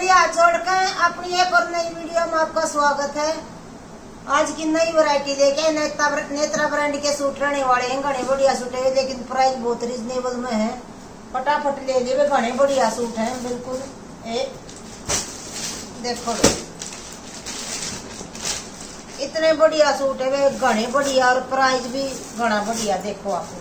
मेरी हाथ जोड़कर अपनी एक और नई वीडियो में आपका स्वागत है। आज की नई वैरायटी लेके नेत्रा ब्रांड के सूट रहने वाले हैं। घने बढ़िया सूट है, लेकिन प्राइस बहुत रिजनेबल में है। फटाफट ले लिए, घने बढ़िया सूट है बिल्कुल। देखो इतने बढ़िया सूट है वे, घने बढ़िया और प्राइस भी घना बढ़िया। देखो आप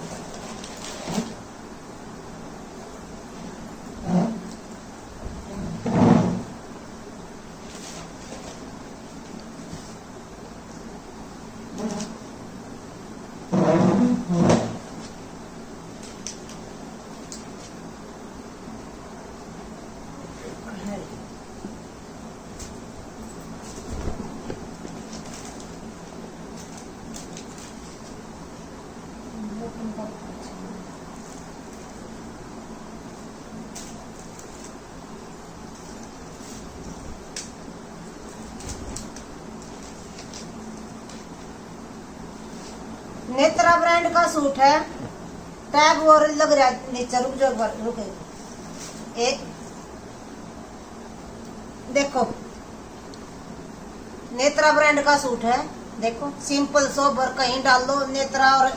नेत्रा ब्रांड का सूट है। टैग और लग रहा है नीचे, रुक जाओ रुके। देखो नेत्रा ब्रांड का सूट है। देखो सिंपल सोबर, कहीं डाल दो नेत्रा और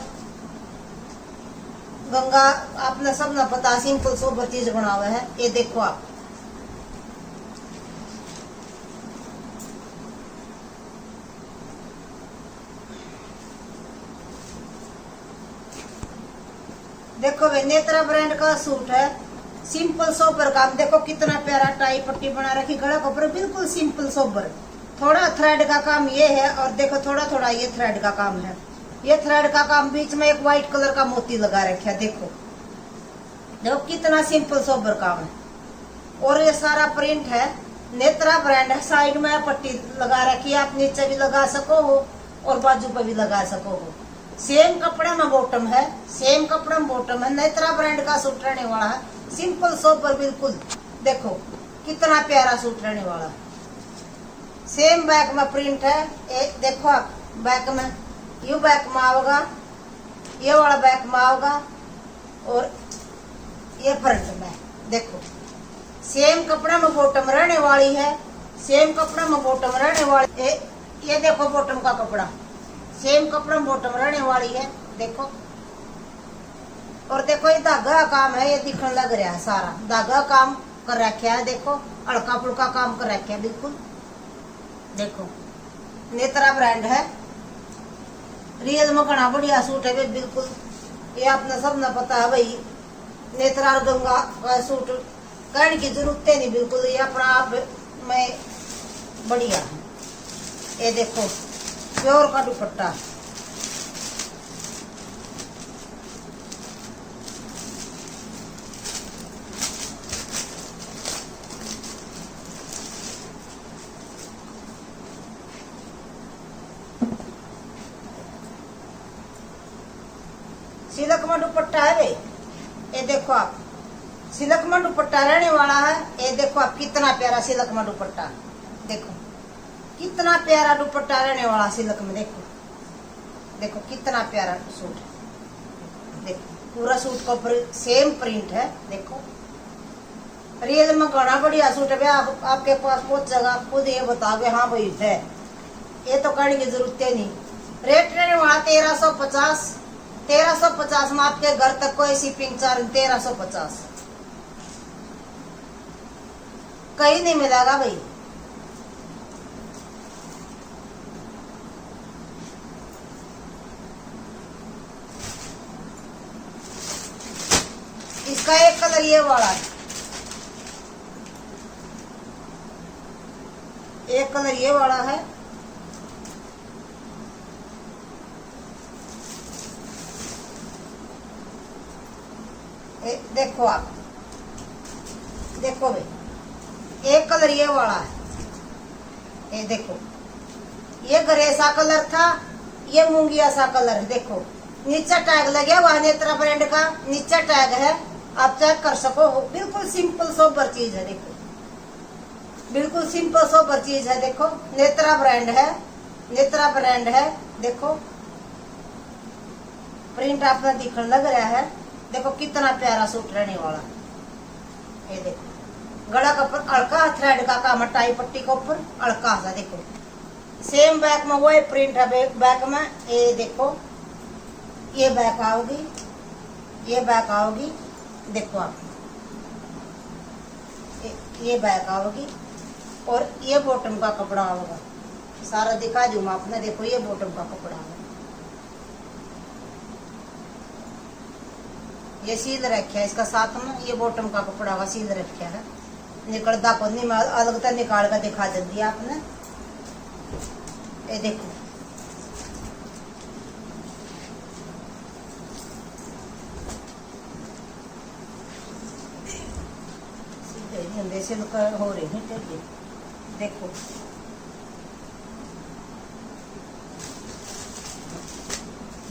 गंगा, आपने सब ना पता सिंपल सोबर चीज बना हुआ है। ये देखो आप, देखो वे नेत्रा ब्रांड का सूट है। सिंपल सोबर काम, देखो कितना प्यारा टाई पट्टी बना रखी, गला कपड़ा बिल्कुल सिंपल सोबर। थोड़ा थ्रेड का काम ये है, और देखो थोड़ा थोड़ा ये थ्रेड का काम है। ये थ्रेड का काम, बीच में एक व्हाइट कलर का मोती लगा रखा है। देखो देखो कितना सिंपल सोबर काम है। और ये सारा प्रिंट है, नेत्रा ब्रांड है। साइड में पट्टी लगा रखी है, आप नीचे भी लगा सको हो और बाजू पर भी लगा सको हो। सेम कपड़ा में बॉटम है, सेम कपड़ा में बॉटम है। नेत्रा ब्रांड का सूट रहने वाला है, सिंपल सोबर बिल्कुल। देखो कितना प्यारा सूट रहने वाला है। सेम बैक में प्रिंट है। देखो आप बैक में, यू बैक में आओगा, ये वाला बैक में आओगा, और ये फ्रंट में। देखो सेम कपड़ा में बॉटम रहने वाली है, सेम कपड़ा में बॉटम रहने वाली। ये देखो बॉटम का कपड़ा, सेम कपड़ा में बॉटम रहने वाली है। देखो, और देखो ये धागा काम है, ये दिखने लग रहा है सारा धागा काम कर रखा है। देखो हल्का फुल्का काम कर रखा है बिल्कुल। देखो नेत्रा ब्रांड है, रियल में घना बढ़िया सूट है बिल्कुल। ये आपने सब ना पता है भाई, नेत्रा और गंगा का सूट कहने की जरूरत है नहीं बिल्कुल। ये अपना आप में बढ़िया है। ये देखो प्योर का दुपट्टा, सिल्क में दुपट्टा है भाई। ये देखो आप, सिल्क में दुपट्टा रहने वाला है। ये देखो आप कितना प्यारा सिल्क में दुपट्टा, देखो कितना प्यारा दुपट्टा रहने वाला सिल्क में। देखो देखो कितना प्यारा सूट है। देखो पूरा सूट का सेम प्रिंट है। देखो रियल में घना बढ़िया सूट है। आपके पास पहुंचेगा, आप खुद ये बताओगे हाँ भाई है। ये तो करने की जरूरत है नहीं। रेट रहने वाला 1350। 1350 में आपके घर तक कोई शिपिंग चार्ज 1350, कहीं नहीं मिलेगा भाई। इसका एक कलर ये वाला है, एक कलर ये वाला है। देखो आप, देखो भाई एक कलर ये वाला है। ये देखो ये ग्रेसा कलर था, ये मूंगिया सा कलर है। देखो नीचे टैग लगे हुआ नेत्रा ब्रांड का, नीचे टैग है, आप चेक कर सको हो। बिल्कुल सिंपल सोबर चीज है। देखो बिल्कुल सिंपल सोबर चीज है। देखो नेत्रा ब्रांड है, नेत्रा ब्रांड है। देखो प्रिंट आपने दिखने लग रहा है। देखो कितना प्यारा सूट रहने वाला। ये देखो गला का ऊपर हल्का थ्रेड का काम है, टाई पट्टी के ऊपर हल्का सा। देखो सेम बैक में वही प्रिंट है। बैक में ये देखो, ये बैक आओगी, ये बैक आओगी। देखो आप, ये बैक आओगी और ये बॉटम का कपड़ा होगा। सारा दिखा दूं मैं आपने। देखो ये बॉटम का कपड़ा है, ये सील रखा है इसका साथ में। ये बॉटम का कपड़ा का सील रखा है, निकलता को नहीं। मैं अलग तक निकाल कर दिखा दिया आपने। ये देखो सिल्क हो रही है। देखो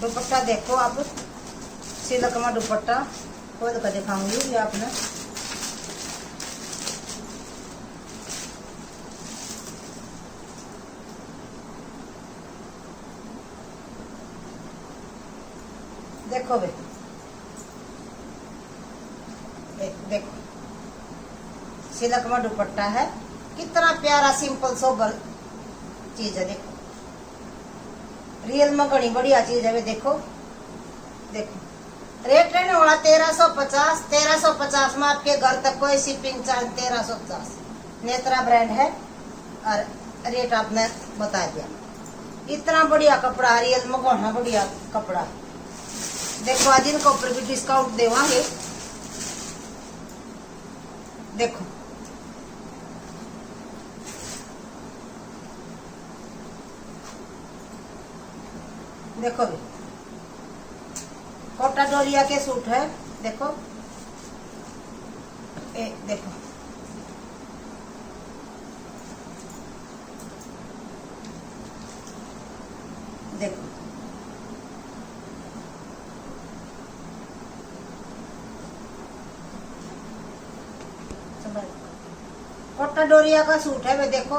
दुपट्टा देखो आप, सिल्क में दुपट्टा खोल कर दिखाऊंगी ये आपने। देखो भाई, देखो सिल्क में दुपट्टा है, कितना प्यारा सिंपल सोबर चीज है। देखो रियल में घनी बढ़िया चीज है। देखो देखो रेट रहने वाला 1350। 1350 में आपके घर तक कोई शिपिंग चार्ज 1350। नेत्रा ब्रांड है और रेट आपने बता दिया। इतना बढ़िया कपड़ा, रियल में घना बढ़िया कपड़ा। देखो आज इनके ऊपर भी डिस्काउंट देवांगे। देखो देखो भी कोटा डोरिया के सूट है। देखो देखो देखो कोटा डोरिया का सूट है। वे देखो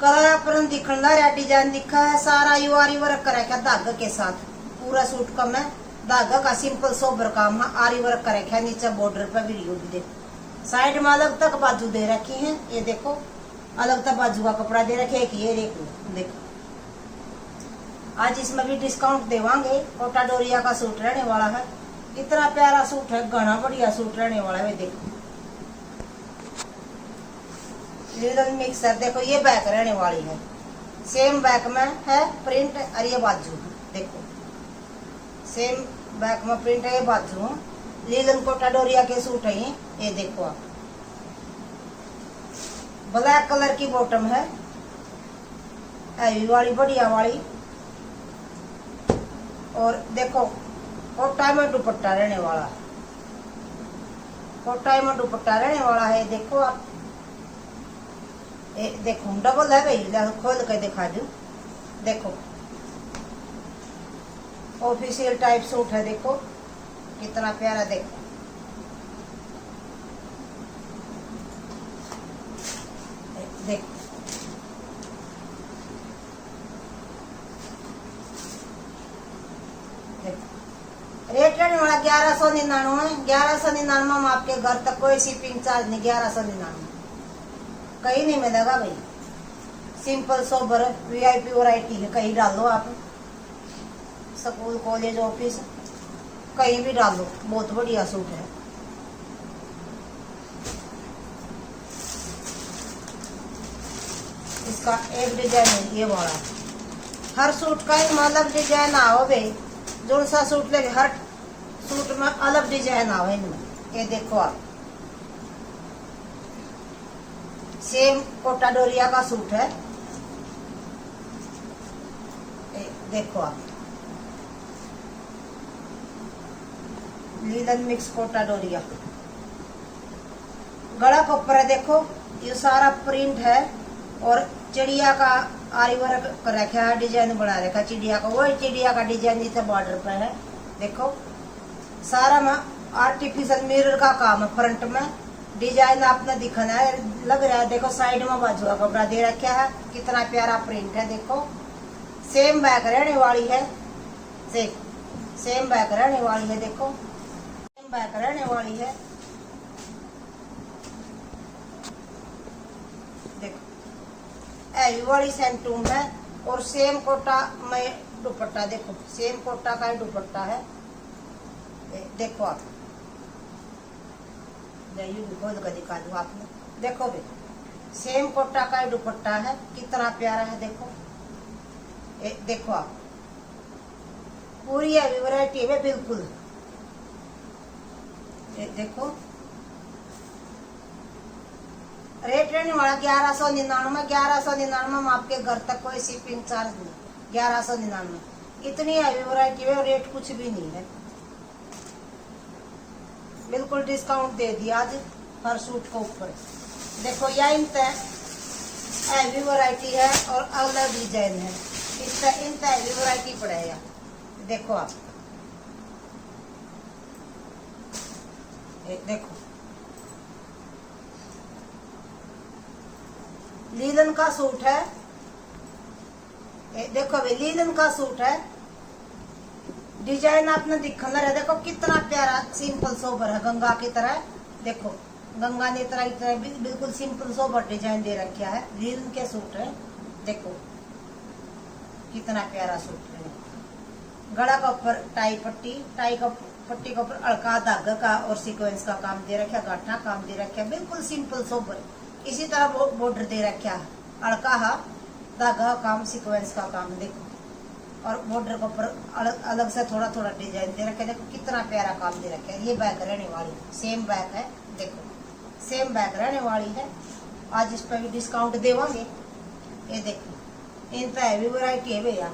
कलर पर दिखना रहा, डिजाइन दिखा है सारा। यू आरी वर्क करा क्या धागा के साथ। पूरा सूट का मैं धागा का सिंपल सोबर काम है। आरी वर्क करा क्या नीचे बॉर्डर पे वीडियो भी देखो। साइड में अलग तक बाजू दे रखी है। ये देखो अलग तक बाजू का कपड़ा दे रखे है कि ये देखो। आज इसमें भी डिस्काउंट देवांगे। कोटा डोरिया का सूट रहने वाला है। इतना प्यारा सूट है, घना बढ़िया सूट रहने वाला है। देखो लिनन मिक्सर। देखो ये बैक रहने वाली है, सेम बैक में है प्रिंट और ये बाजू। देखो सेम बैक में प्रिंट है, ये बाजू। लिनन कोटा डोरिया के सूट है ये देखो आप। ब्लैक कलर की बॉटम है, हैवी वाली बढ़िया वाली। और देखो कोटा में दुपट्टा रहने वाला है। कोटा में दुपट्टा रहने वाला है। देखो आप, देखो डबल है भाई, खोल के दिखा दूं। देखो ऑफिशियल टाइप सूट है। देखो कितना प्यारा। देखो देखो रेट रहने वाला 1199। 1199 में आपके घर तक कोई शिपिंग चार्ज नहीं। 1199 कहीं नहीं मिलेगा भाई। सिंपल सोबर वीआईपी वैरायटी है। कहीं डाल लो आप, स्कूल कॉलेज ऑफिस कहीं भी डाल लो, बहुत बढ़िया सूट है। इसका एक डिजाइन है ये वाला। हर सूट का एक अलग डिजाइन आओ भाई। जो सा सूट ले हर सूट में अलग डिजाइन आओ इनमें। ये देखो आप, सेम कोटा डोरिया का सूट है। देखो आप लीलन मिक्स कोटा डोरिया। गला के ऊपर है देखो ये सारा प्रिंट है और चिड़िया का आरी वर्क कर रखा है, डिजाइन बना रखा चिड़िया का। वही चिड़िया का डिजाइन जिसे बॉर्डर पे है। देखो सारा में आर्टिफिशियल मिरर का काम है। फ्रंट में डिजाइन आपने दिखाना है, लग रहा है। देखो साइड में बाजू का कपड़ा दे रखा है, कितना प्यारा प्रिंट है। देखो सेम बैक रहने वाली है। सेम बैक रहने वाली है। देखो सेम बैक रहने वाली है। हैवी वाली सेंटूम है और सेम कोटा में दुपट्टा, देखो सेम कोटा का ही दुपट्टा है। देखो आप खोल कर दिखा दूं आपने, देखो भाई सेम कोटा का ही दुपट्टा है, कितना प्यारा है। देखो देखो आप पूरी हैवी वैरायटी है बिल्कुल। देखो रेट रहने वाला 1199, 1199 में आपके घर तक कोई शिपिंग चार्ज नहीं, 1199। इतनी हैवी वैरायटी है और रेट कुछ भी नहीं है, बिल्कुल डिस्काउंट दे दिया आज हर सूट के ऊपर। देखो यह हैवी वैरायटी है और अलग डिजाइन है, इसका इन हैवी वैरायटी पड़ेगा। देखो आप देखो लीलन का सूट है, देखो भाई लीलन का सूट है, डिजाइन आपने दिखना है। देखो कितना प्यारा सिंपल सोबर है, गंगा की तरह। देखो गंगा ने तरह बिल्कुल सिंपल सोबर डिजाइन दे रखा है, लीलन के सूट है। देखो कितना प्यारा सूट है। गला का ऊपर टाई पट्टी, टाई का पट्टी के ऊपर अड़का धागा का और सीक्वेंस का काम दे रखा, गाठा काम दे रखा, बिल्कुल सिंपल सोबर। इसी तरह बॉर्डर दे रखा है, अड़का धागा काम, सीक्वेंस का काम। देखो और बॉर्डर के ऊपर अलग से थोड़ा थोड़ा डिजाइन दे रखा है। देखो कितना प्यारा काम दे रखा है। ये बैग रहने वाली सेम बैग है, देखो सेम बैग रहने वाली है। आज इस पर भी डिस्काउंट देवांगे। ये देखो इन पर हैवी वैरायटी है भैया।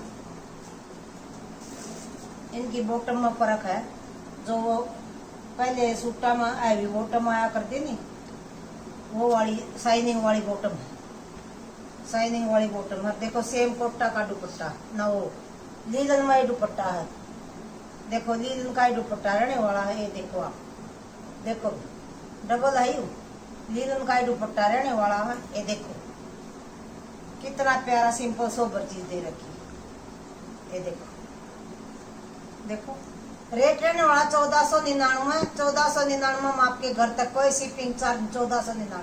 इनकी बॉटम में फर्क है, जो वो पहले सूटा में हैवी बॉटम आया करती नहीं, वो वाली शाइनिंग वाली बॉटम है, शाइनिंग वाली बॉटम है। देखो सेम कोटा का दुपट्टा ना, वो लीलन में दुपट्टा है। देखो लीलन का ही दुपट्टा रहने वाला है। ये देखो आप, देखो डबल है यू, लीलन का ही दुपट्टा रहने वाला है। ये देखो कितना प्यारा सिंपल सोबर चीज दे रखी। ये देखो देखो रेट रहने वाला 1499, 1499 में आपके घर तक कोई शिपिंग चार्ज 1499।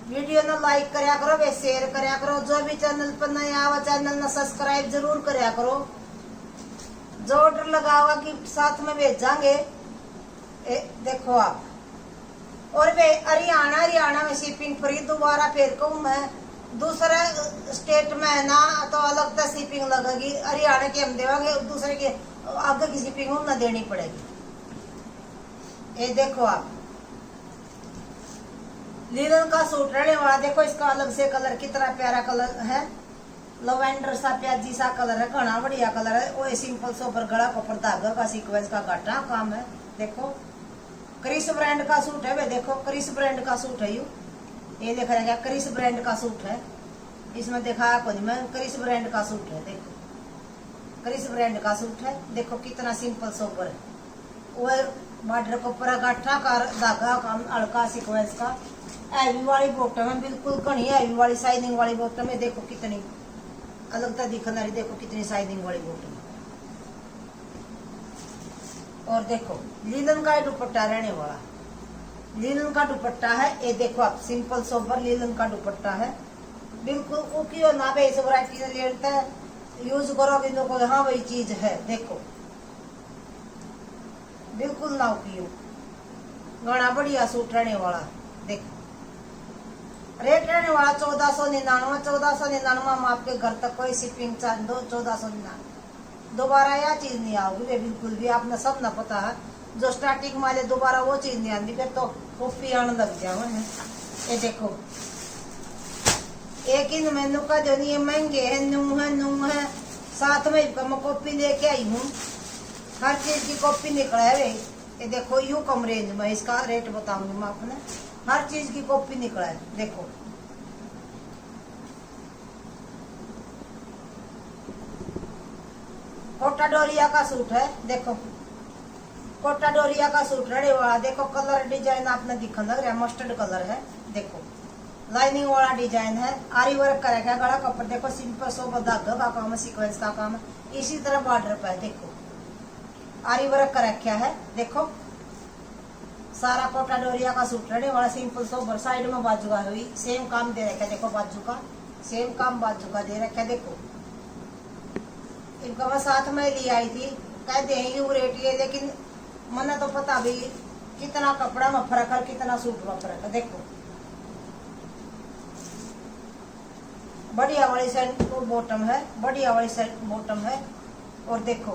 वीडियो ने लाइक करया करो, वे शेयर करया करो। जो भी चैनल पर नया आवा चैनल ने सब्सक्राइब जरूर करया करो। जो ऑर्डर लगावा गिफ्ट साथ में भेजांगे। देखो आप, और वे हरियाणा में शिपिंग फ्री। दोबारा फिर कहूँ मैं, दूसरे स्टेट में है ना तो अलग से शिपिंग लगेगी। हरियाणा की हम देवांगे, दूसरे के आगे की शिपिंग न देनी पड़ेगी। ये देखो आप लीलन का सूट रहने वाला। देखो इसका अलग से कलर कितना प्यारा कलर है, लवेंडर सा प्याजी सा कलर है, घना बढ़िया कलर है। वो सिंपल सोबर गला को ऊपर धागा का सीक्वेंस का गाटा काम है। देखो क्रिस ब्रांड का सूट है भाई। देखो क्रिस ब्रांड का सूट है। ये देख रहा है क्या, क्रिस ब्रांड का सूट है। इसमें दिखाया कुछ मैं, क्रिस ब्रांड का सूट है। देखो क्रिस ब्रांड का सूट है। देखो कितना सिंपल सोबर है। वो बॉर्डर को ऊपर गाठा का धागा काम, अड़का सीक्वेंस का। हैवी वाली बॉटम है, बिल्कुल घनी हैवी वाली शाइनिंग वाली बॉटम है। देखो कितनी अलग दिखना रही, देखो कितनी शाइनिंग वाली बॉटम है। और देखो लीलन का दुपट्टा रहने वाला, लीलन का दुपट्टा है। ये देखो आप सिंपल सोबर लीलन का दुपट्टा है, बिल्कुल उकी ना भाई इस वैरायटी से लेता है, यूज करोगे तो हाँ वही चीज है। देखो बिल्कुल ना उकी, घना बढ़िया सूट रहने वाला। देखो रेट रहने वाला 1499, 1499 में आपके घर तक कोई शिपिंग चार्ज दो 1499। दोबारा यह चीज नहीं आओगी बिल्कुल भी, आपने सब ना पता है। जो स्टार्टिंग वाले दोबारा वो चीज नहीं आती, फिर तो कॉपी आने लग जाओ है। ये देखो एक इन मेनू का जो नहीं महंगे है, नू है साथ में मैं कॉपी लेके आई हूँ। हर चीज की कॉपी निकला है। ये देखो यू कम रेंज में, इसका रेट बताऊंगी मैं आपने। हर चीज की कॉपी निकला है। देखो कोटा डोरिया का सूट है। देखो कोटा डोरिया का सूट रहने वाला। देखो कलर डिजाइन आपने दिखा लग रहा है, मस्टर्ड कलर है। देखो लाइनिंग वाला डिजाइन है, आरी वर्क का रखा है। गला कपड़ देखो सिंपल सोबर धागा का काम है, सीक्वेंस का काम है। इसी तरह बॉर्डर पर देखो आरी वर्क का रखा है। देखो सारा कोटा डोरिया का सूट रहने वाला, सिंपल सोबर। साइड में बाजू का हुई सेम काम दे रखा है, देखो बाजू का सेम काम बाजू का दे रखा है। देखो इनका मैं साथ में ले आई थी, कह देंगे वो रेट ये, लेकिन मना तो पता भी कितना कपड़ा में फर्क है, कितना सूट में फर्क है। देखो बढ़िया वाली साइड को बॉटम है, बढ़िया वाली साइड बॉटम है। और देखो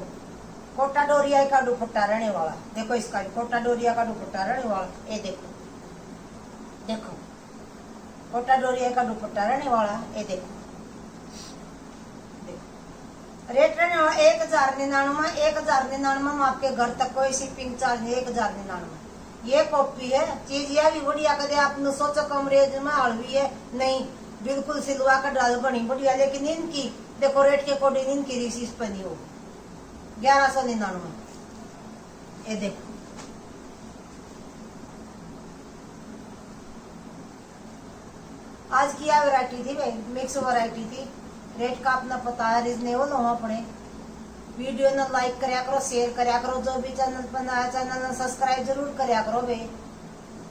कोटा डोरिया का दुपट्टा रहने वाला, देखो इसका कोटा डोरिया का दुपट्टा रहने वाला, ये देखो देखो कोटा डोरिया का दुपट्टा रहने वाला, ये देखो देखो। रेट रहने वाला 1099, 1099 में आपके घर तक कोई शिपिंग चार्ज नहीं, 1099। ये कॉपी है, चीज यह भी बढ़िया करे, आपने सोचो कम रेंज में हड़वी है नहीं, बिल्कुल सिलवा कर डाल बनी बढ़िया। लेकिन इनकी देखो रेट के अकॉर्डिंग इनकी रिसीव बनी हो 1199, ये देखो। आज की यह वैरायटी थी भाई, मिक्स वैरायटी थी। रेट का अपना पता है, रिजनेबल हो अपने। वीडियो ने लाइक करया करो, शेयर करया करो, जो भी चैनल पर नया चैनल ने सब्सक्राइब जरूर करया करो भाई।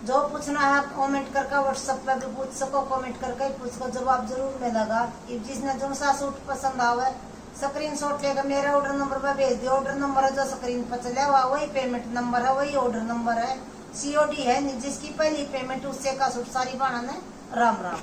जो पूछना है आप कमेंट करके व्हाट्सएप पे भी पूछ सको, कमेंट करके पूछ को जवाब जरूर मिलेगा। जिसने जो सा सूट पसंद आवे स्क्रीनशॉट लेकर मेरे ऑर्डर नंबर पे भेज दियो। ऑर्डर नंबर है जो स्क्रीन पर चले वही पेमेंट नंबर है, वही ऑर्डर नंबर है। COD है, जिसकी पहली पेमेंट उससे का सूट सारी बनाना है। राम राम।